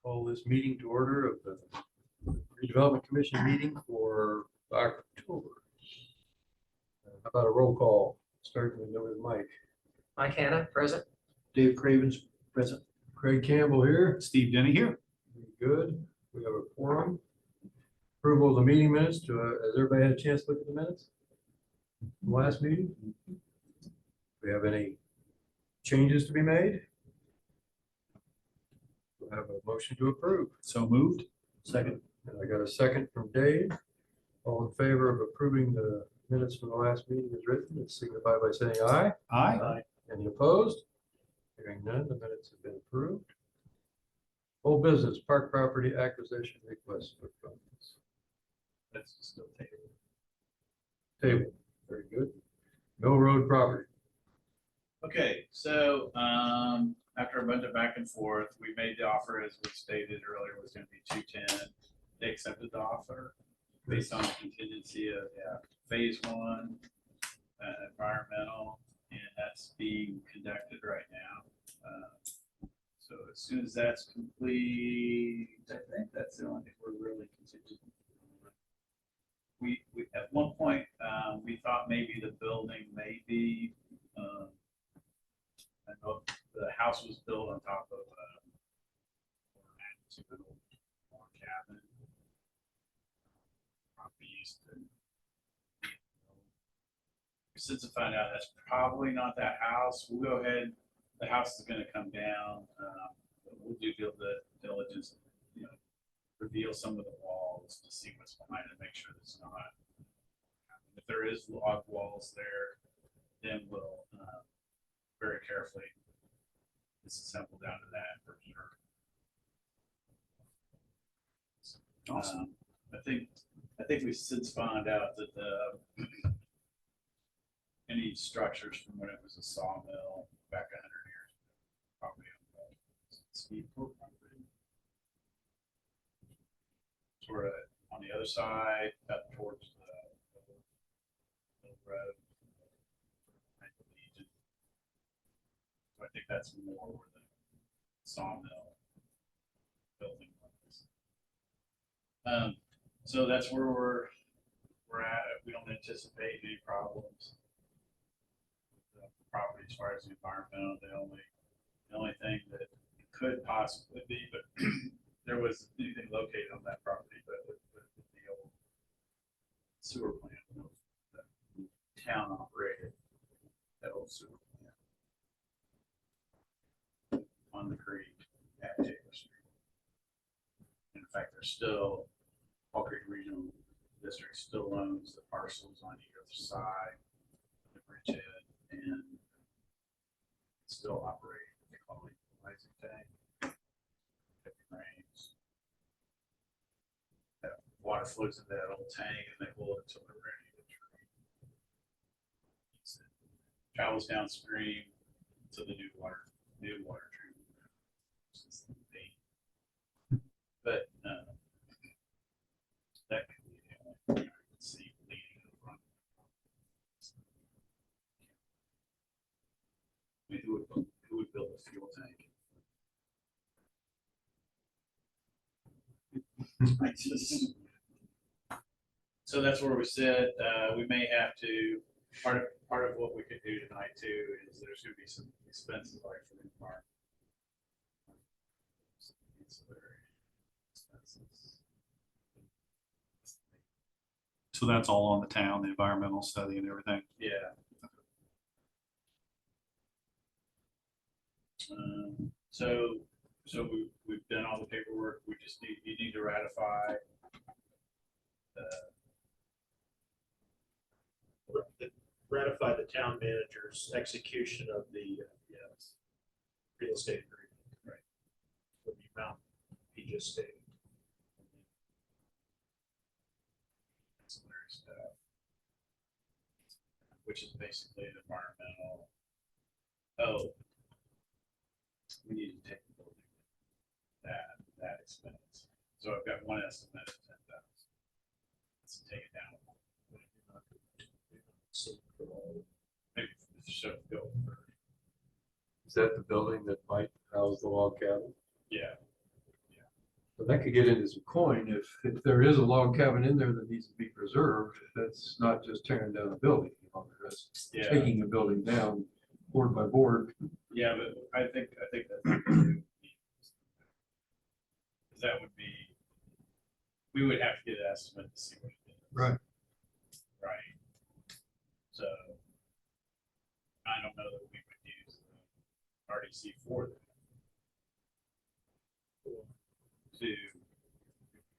Call this meeting to order of the Redevelopment Commission meeting for October. How about a roll call, starting with Mike. Mike Hanna, present. Dave Cravens, present. Craig Campbell here. Steve Denny here. Good. We have a quorum. Approval of the meeting minutes. Has everybody had a chance to look at the minutes? Last meeting? Do we have any changes to be made? We have a motion to approve. So moved. Second. And I got a second from Dave. All in favor of approving the minutes from the last meeting as written, let's signify by saying aye. Aye. Any opposed? Hearing none, the minutes have been approved. Old business, park property acquisition request for funds. That's still tabled. Table, very good. Mill Road property. Okay, so after a bunch of back and forth, we made the offer as we stated earlier was going to be 210. They accepted the offer based on the contingency of phase one environmental, and that's being conducted right now. So as soon as that's complete, I think that's the only thing we're really contingent on. We at one point we thought maybe the building may be. I know the house was built on top of an old log cabin. Properties. Since I found out that's probably not that house, we'll go ahead. The house is going to come down. We'll do the diligence, reveal some of the walls to see what's behind it, make sure it's not. If there is log walls there, then we'll very carefully disassemble down to that for sure. Awesome. I think we've since found out that any structures from when it was a sawmill back 100 years probably on the Speedport property. Sort of on the other side, up towards the road. So I think that's more where the sawmill building was. So that's where we're at. We don't anticipate any problems. The property as far as the environmental, the only thing that it could possibly be, but there was anything located on that property, but with the old sewer plant that the town operated, that old sewer plant on the creek at Taylor Street. In fact, there's still Fall Creek Regional District still owns the parcels on either side of the bridgehead and still operating the equalizing tank. If it rains, that water flows into that old tank and they hold it until they're ready to treat. It travels downstream to the new water treatment. But that could be the only thing I can see leading to the front. I mean, who would build a fuel tank? So that's where we said we may have to. Part of what we could do tonight too is there's going to be some expenses like for the environment. So that's all on the town, the environmental study and everything. Yeah. So we've done all the paperwork. We just you need to ratify. Ratify the town manager's execution of the real estate agreement. Right. For the amount he just stated. Ancillary stuff, which is basically the environmental. Oh, we need to take the building that expense. So I've got one estimate of 10,000. Let's take it down. Maybe should go for. Is that the building that might house the log cabin? Yeah. But that could get into some coin if there is a log cabin in there that needs to be preserved, that's not just tearing down a building, you know, that's Yeah. taking a building down board by board. Yeah, but I think that's. That would be, we would have to get an estimate to see what it is. Right. Right. So I don't know that we would use the RDC for that. To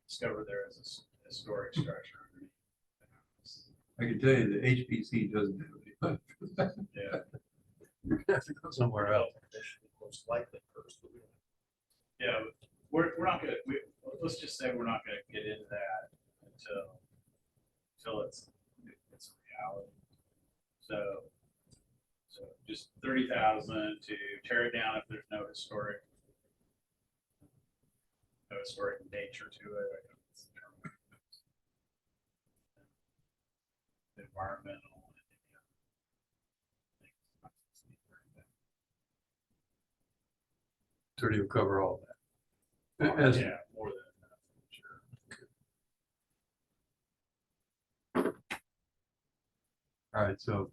discover there is a historic structure underneath the house. I can tell you the HPC doesn't have any money for that. Yeah, You're gonna have to go somewhere else. Most likely first. yeah, but we're not gonna, let's just say we're not gonna get into that until it's a reality. So just 30,000 to tear it down if there's no historic nature to it. I don't know what's the term. Environmental. So you'll cover all that. Yeah, more than enough, sure. All right, so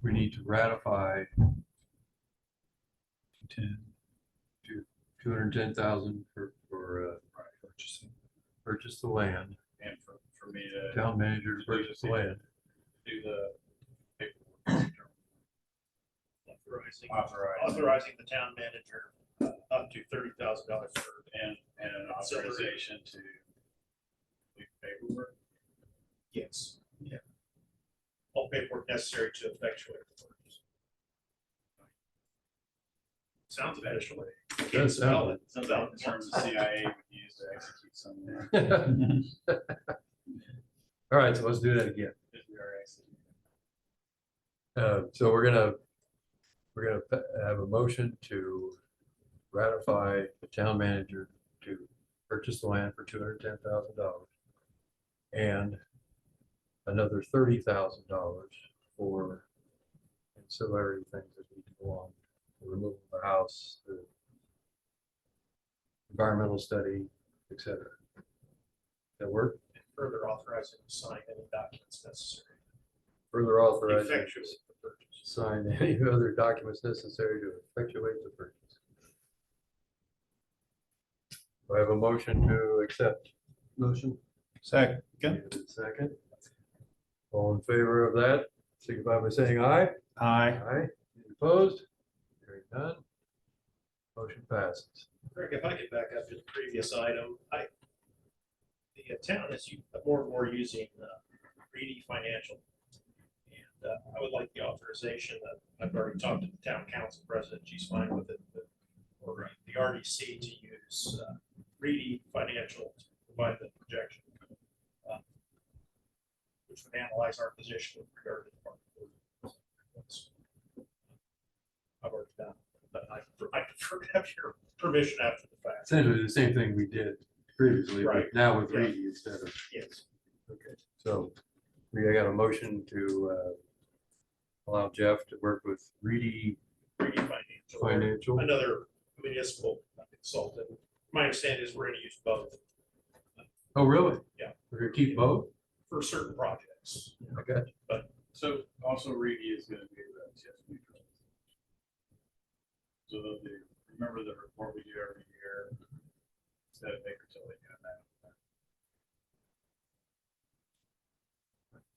we need to ratify 210,000 for purchase the land, And for me to town manager to purchase the land. do the paperwork. Authorizing the town manager up to $30,000 for. And an authorization to do paperwork. Yes, yeah. All paperwork necessary to effectuate the purchase. Sounds official. Does sound it. Sounds like the terms the CIA would use to execute something. All right, so let's do that again. If we are executing. So we're gonna have a motion to ratify the town manager to purchase the land for $210,000 and another $30,000 for ancillary things that need to go on, the removal of the house, the environmental study, etc. That work? Further authorizing to sign any documents necessary. Further authorized to Effectuate the purchase. sign any other documents necessary to effectuate the purchase. Do I have a motion to accept? Motion. Second. Second. All in favor of that, signify by saying aye. Aye. Aye. Any opposed? Hearing none. Motion passes. Greg, if I could back up to the previous item, the town is more and more using Reedy Financial. And I would like the authorization that I've already talked to the town council president, she's fine with it, or the RDC to use Reedy Financial to provide the projection, which would analyze our position with regard to the market. I've already done, but I prefer to have your permission after the fact. Essentially the same thing we did previously, but Right. now with Yeah. Reedy instead of. Yes. Okay, so we got a motion to allow Jeff to work with Reedy Reedy Financial. Financial. Another municipal consultant. My understanding is we're going to use both Oh, really? Yeah. We're gonna keep both? for certain projects. I got you. So also Reedy is gonna be the TIF neutral. So they'll do, remember the report we do every year, instead of Baker Tilly doing that.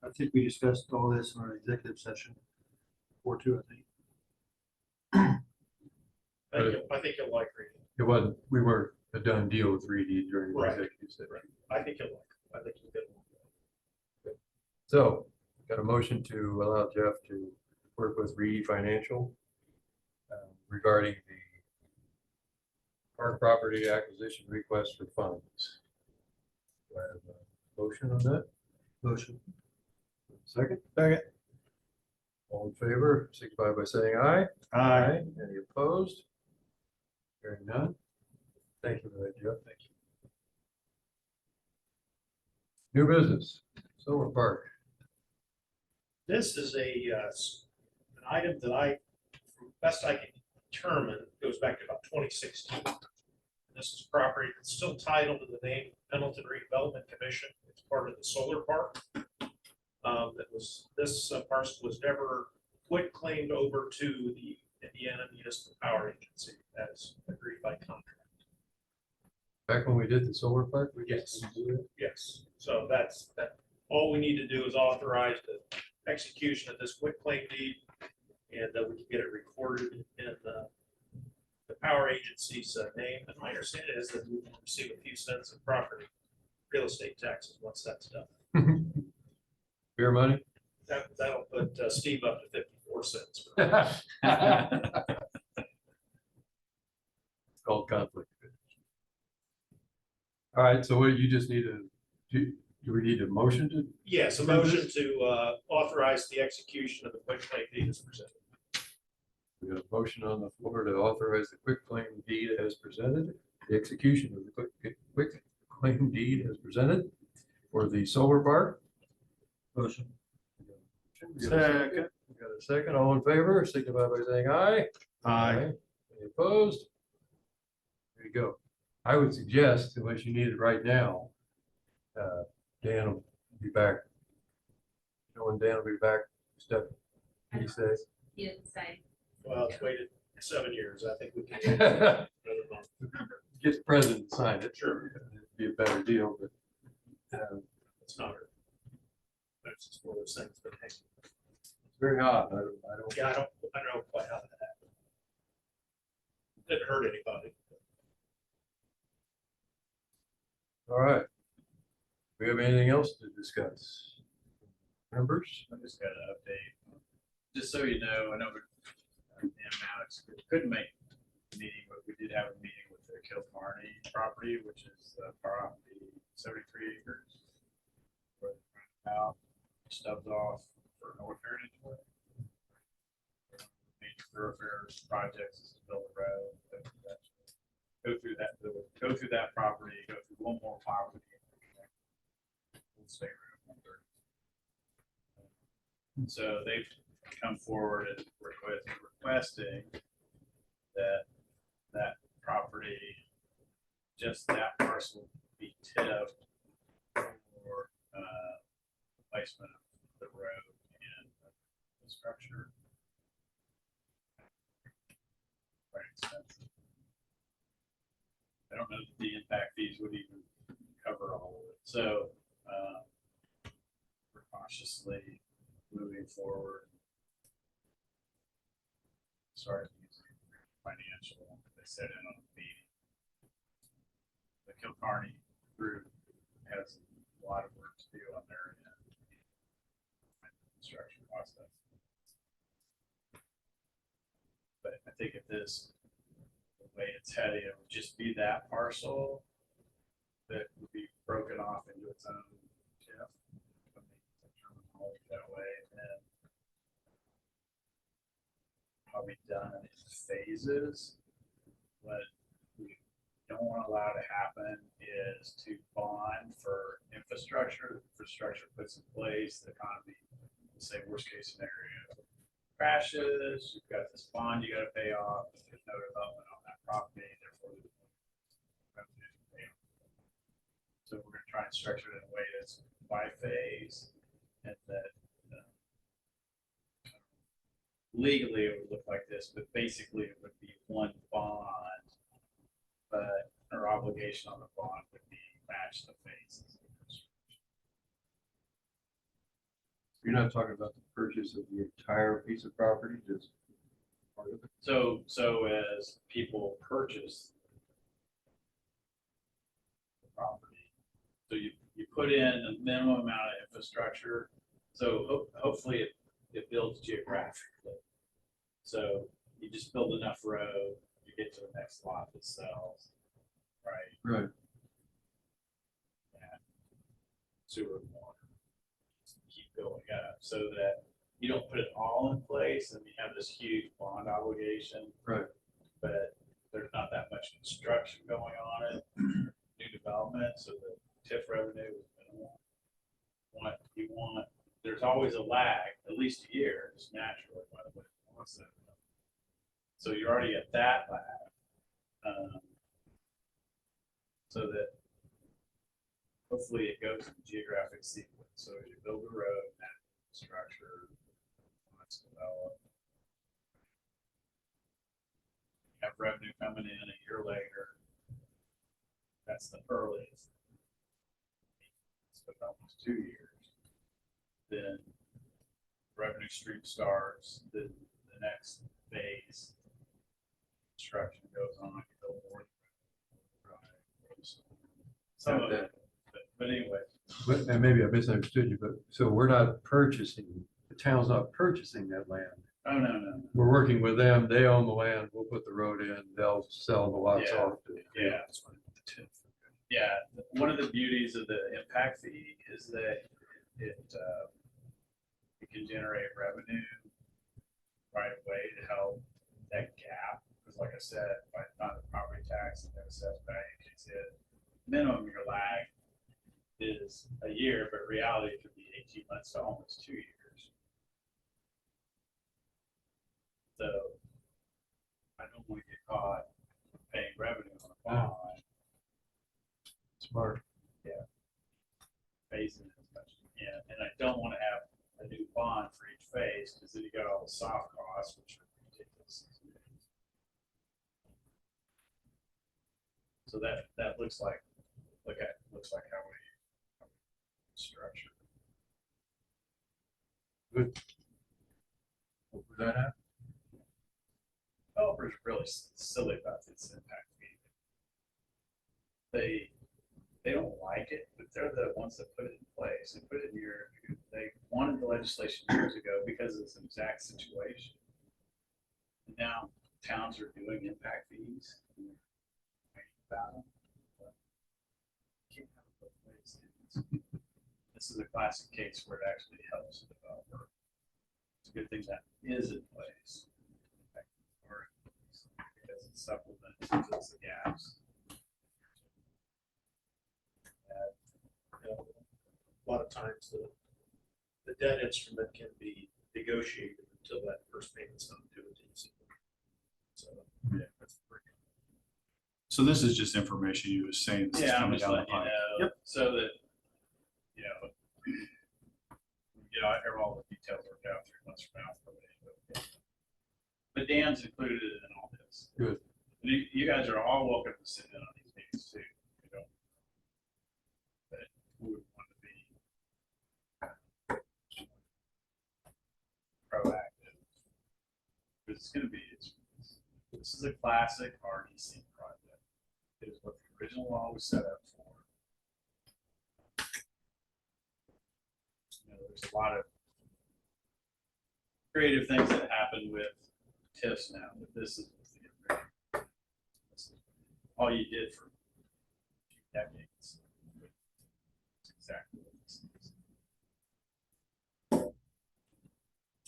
I think we discussed all this in our executive session. Or two, I think. I think you'll like Reedy. It wasn't, we weren't a done deal with Reedy during the Right. executive session. Right. I think you'll like it. I think you'll get it. So, got a motion to allow Jeff to work with Reedy Financial regarding the park property acquisition request for funds. Do I have a motion on that? Motion. Second? Second. All in favor, signify by saying aye. Aye. Any opposed? Hearing none. Thank you for that, Jeff. Thank you. New business, Silver Park. This is an item that from best I can determine, goes back to about 2016. This is property that's still titled in the name Pendleton Redevelopment Commission. It's part of the solar park. This parcel was never quit claimed over to the Indiana Municipal Power Agency as agreed by contract. Back when we did the solar park, we Yes. just didn't do it. Yes, so that's, all we need to do is authorize the execution of this quit claim deed, and that we can get it recorded in the power agency's name. And my understanding is that we will receive a few cents of property real estate taxes once that's done. Beer money? That'll put Steve up to 54 cents. Called conflict. All right, so what, you just need do we need a motion to? Yes, a motion to authorize the execution of the quit claim deed as presented. We got a motion on the floor to authorize the quick claim deed as presented, the execution of the quick claim deed as presented for the solar park. Motion. We got a second. We got a second. All in favor, signify by saying aye. Aye. Any opposed? There you go. I would suggest, unless you need it right now, Dan will be back. You know when Dan will be back, Steph, he says. You didn't say. Well, it's waited 7 years. I think we can. Get another month. the president to sign it. Sure. It'd be a better deal, but It's not. That's just one of those things. But hey, it's very hot. I don't. yeah, I don't know quite how that happened. Didn't hurt anybody. All right. We have anything else to discuss? Members? I just got an update. Just so you know, I know Alex couldn't make the meeting, but we did have a meeting with the Kilcarney property, which is property 73 acres. Where they out stubs off for North Heritage Way. Major thoroughfares projects is to build a road. Go through that property, go through one more property. State Road 130. So they've come forward and requesting that property, just that parcel be tipped for placement of the road and the structure. Quite expensive. I don't know if the impact fees would even cover all of it. So we're cautiously moving forward. Started using financial, they said in on the meeting. The Kilcarney group has a lot of work to do on their end. Construction process. But I think if this, the way it's headed, it would just be that parcel that would be broken off into its own TIF. That way, and then probably done in phases. What we don't want to allow to happen is to bond for infrastructure. Infrastructure puts in place, the economy, let's say worst case scenario crashes, you've got this bond you got to pay off, there's no development on that property, therefore revenue to pay off. So we're going to try and structure it in a way that's by phase, and that legally it would look like this, but basically it would be one bond, but our obligation on the bond would be match the phases. You're not talking about the purchase of the entire piece of property, just part of it? So as people purchase the property, so you put in a minimum amount of infrastructure. So hopefully it builds geographically. So you just build enough road, you get to the next lot that sells, right? Right. And sewer and water. Just keep going up so that you don't put it all in place and you have this huge bond obligation. Right. But there's not that much construction going on it, new development, so the TIF revenue is minimal. You want, there's always a lag, at least a year, just naturally, by the way. So you're already at that lag. so that hopefully it goes in geographic sequence. So as you build a road, that structure, let's develop. Have revenue coming in a year later. That's the earliest. It's been almost 2 years. Then revenue stream starts, then the next phase. Construction goes on, you build more. Some of it, but anyway, And maybe I misunderstood you, but so we're not purchasing, the town's not purchasing that land. oh, no. We're working with them, they own the land, we'll put the road in, they'll sell the lots Yeah. off. Yeah. Yeah, one of the beauties of the impact fee is that it can generate revenue right away to help that gap. Because like I said, by not the property tax and the assessed value kicks in, minimum your lag is a year, but reality could be 18 months to almost 2 years. So I don't want to get caught paying revenue on a bond. Smart. Phasing as much as you can, and I don't want to have a new bond for each phase, because then you got all the soft costs, which are ridiculous. So that looks like how we structure. Good. What was that at? Developers are really silly about this impact fee. They don't like it, but they're the ones that put it in place. They put it in they wanted the legislation years ago because of this exact situation. And now towns are doing impact fees. About them. Can't have it both ways. This is a classic case where it actually helps the developer. It's a good thing that is in place. Because it supplements, fills the gaps. A lot of times the debt instrument can be negotiated until that first payment's not due. So, yeah, that's pretty. So this is just information you were saying. This is Yeah, I'm coming just down the letting you pipe. know, so that, I have all the details worked out 3 months from now. But Dan's included in all this. Good. And you guys are all welcome to sit in on these meetings too. You know, but we would want to be proactive. Because it's going to be, this is a classic RDC project. It is what the original law was set up for. There's a lot of creative things that happen with TIFs now, but this is all you did for decades. It's exactly what this is.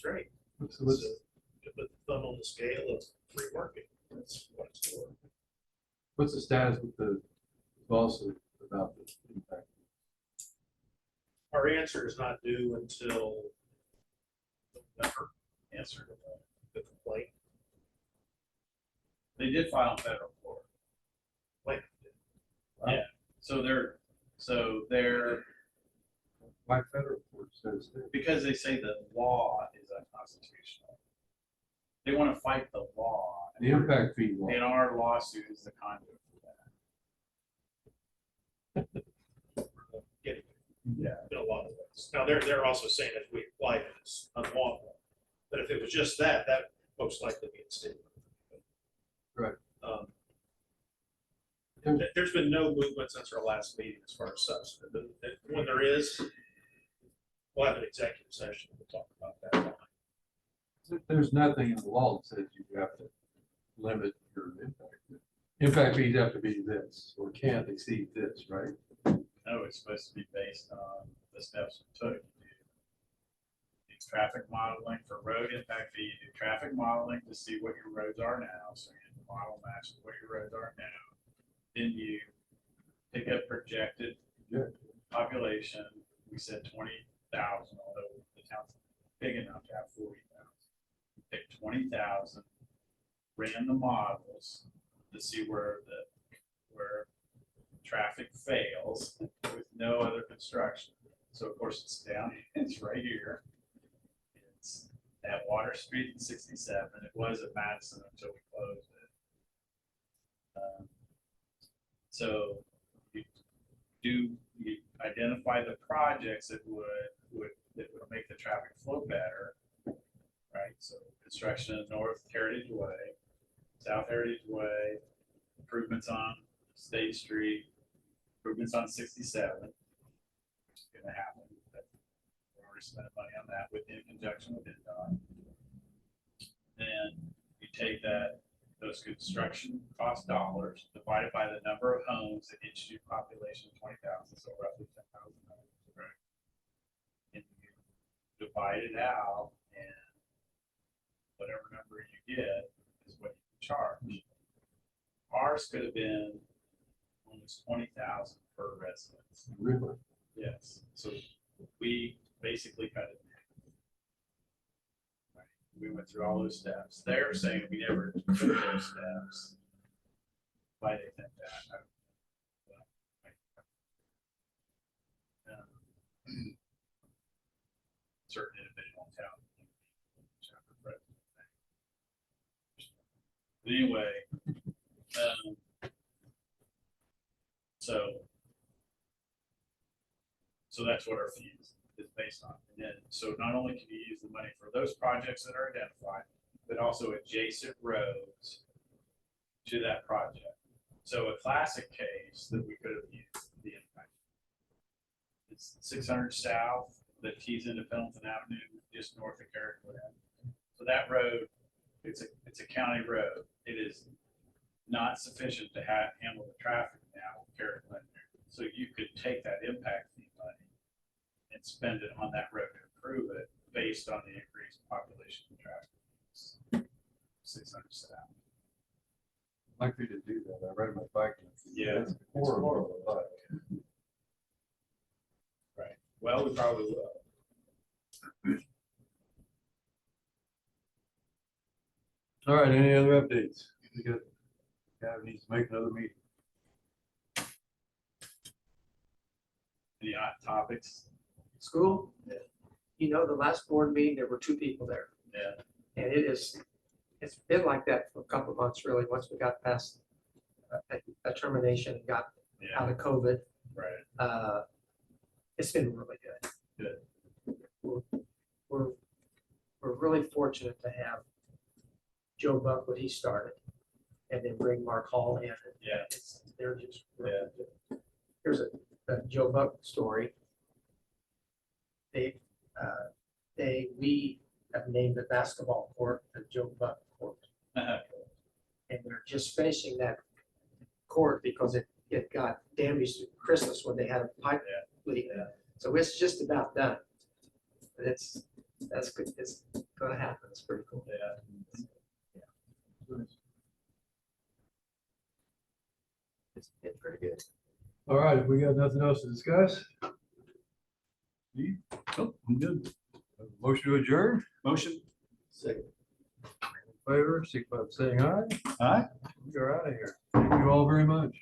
Great. So let's- To put the thumb on the scale of free market. That's what it's for. What's the status with the lawsuit about the impact? Our answer is not due until November. Answer to The complaint. They did file in federal court. Like, Yeah. So they're Why federal court says that? because they say the law is unconstitutional. They want to fight the law. The impact fee law. And our lawsuit is the conduit for that. getting Yeah. in a lot of ways. Now, they're also saying if we apply it, it's unlawful. But if it was just that most likely be instated. Right. There's been no movement since our last meeting as far as substantive. When there is, we'll have an executive session. We'll talk about that. There's nothing in the law that says you have to limit your impact. Impact fees have to be this, or can't exceed this, right? No, it's supposed to be based on the steps we took. You do traffic modeling for road impact fee, you do traffic modeling to see what your roads are now, so you model match what your roads are now. Then you pick a projected population. We said 20,000, although the town's big enough to have 40,000. Pick 20,000, ran the models to see where traffic fails with no other construction. So of course it's down, it's right here. It's at Water Street and 67. It was at Madison until we closed it. So you identify the projects that would make the traffic flow better, right? So construction of North Heritage Way, South Heritage Way, improvements on State Street, improvements on 67, which is gonna happen. But we're already spending money on that in conjunction with INDOT. Then you take those construction cost dollars divided by the number of homes at each new population of 20,000, so roughly 10,000 homes, right? And you divide it out, and whatever number you get is what you can charge. Ours could have been almost 20,000 per residence. Really? Yes, so we basically cut it. Right. We went through all those steps. They're saying we never took those steps. Why they think that? I don't know. Certain individual town. But anyway, so that's what our fees is based on. And then, so not only can you use the money for those projects that are identified, but also adjacent roads to that project. So a classic case that we could have used the impact. It's 600 South that tees into Pendleton Avenue, just north of Carrick Glen. So that road, it's a county road. It is not sufficient to handle the traffic now with Carrick Glen. So you could take that impact fee money and spend it on that road to improve it based on the increased population and traffic. 600 South. Likely to do that. I ride my bike. Yeah, It's horrible. on the bike. Right. Well, we probably will. All right, any other updates? We got, Gavin needs to make another meeting. Any hot topics? School? You know, the last board meeting, there were 2 people there. Yeah. And it's been like that for a couple of months, really, once we got past a termination and got Yeah. out of COVID. Right. It's been really good. Good. We're really fortunate to have Joe Buck, what he started, and then bring Mark Hall in. Yeah. They're just really good. Here's a Joe Buck story. We have named the basketball court the Joe Buck Court, and they're just finishing that court because it got damaged at Christmas when they had a pipe leak. Yeah. So it's just about done. But that's good. It's going to happen. It's pretty cool. Yeah. It's pretty good. All right, if we got nothing else to discuss. Steve, Oh, I'm good. motion to adjourn, Motion. second. Favor, signify by saying aye. Aye. You're out of here. Thank you all very much.